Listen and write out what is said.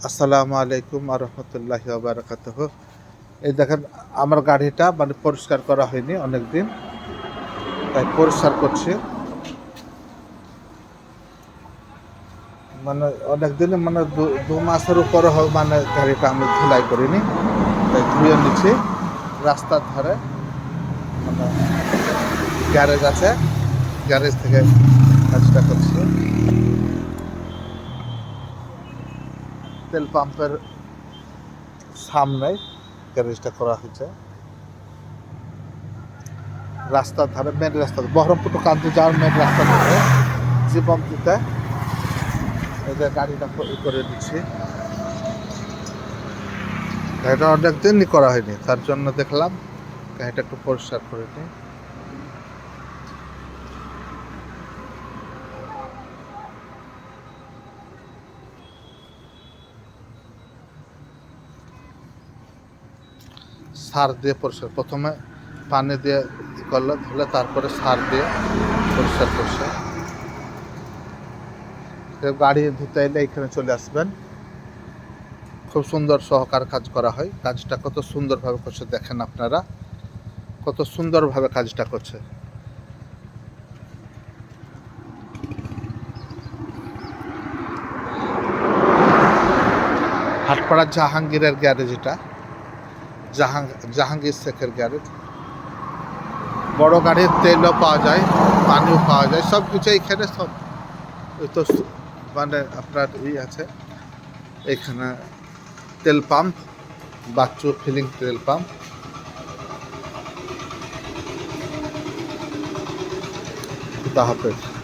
আসসালামু আলাইকুম রহমতুল্লাহি ওয়া বারাকাতুহু। এই দেখেন আমার গাড়িটা মানে পরিষ্কার করা হয়নি অনেকদিন, তাই পরিষ্কার করছি। মানে অনেকদিন মানে দু মাসের উপরে মানে গাড়িটা আমি ধুলাই করিনি, তাই ধুয়ে নিচ্ছি। রাস্তার ধারে মানে গ্যারেজ আছে, গ্যারেজ থেকে কাজটা করছি। তেল পাম্পের সামনে গ্যারেজটা করা হয়েছে, রাস্তার ধারে, মেন রাস্তা, বহরমপুর টু কান্দি যাওয়ার মেন রাস্তার ধারে জীবন দিতে এদের গাড়িটা করে দিচ্ছি। গাড়িটা অনেক দিনই করা হয়নি, তার জন্য দেখলাম গাড়িটা একটু পরিষ্কার করে নিই। সার দিয়ে পরিষ্কার, প্রথমে পানি দিয়ে করলে ধুলে, তারপরে সার দিয়ে পরিষ্কার করছে। গাড়ি ধুতে এলে এখানে চলে আসবেন, খুব সুন্দর সহকার কাজ করা হয়। কাজটা কত সুন্দরভাবে করছে দেখেন আপনারা, কত সুন্দরভাবে কাজটা করছে। হাটপাড়া জাহাঙ্গীরের গ্যারেজ, এটা জাহাঙ্গীর শেখের গ্যারেজ। বড় গাড়ির তেলও পাওয়া যায়, পানিও পাওয়া যায়, সব কিছু এখানে। সব তো মানে আপনার আছে এখানে তেল পাম্প, বাচ্চু ফিলিং তেল পাম্প। খুদা হাফেজ।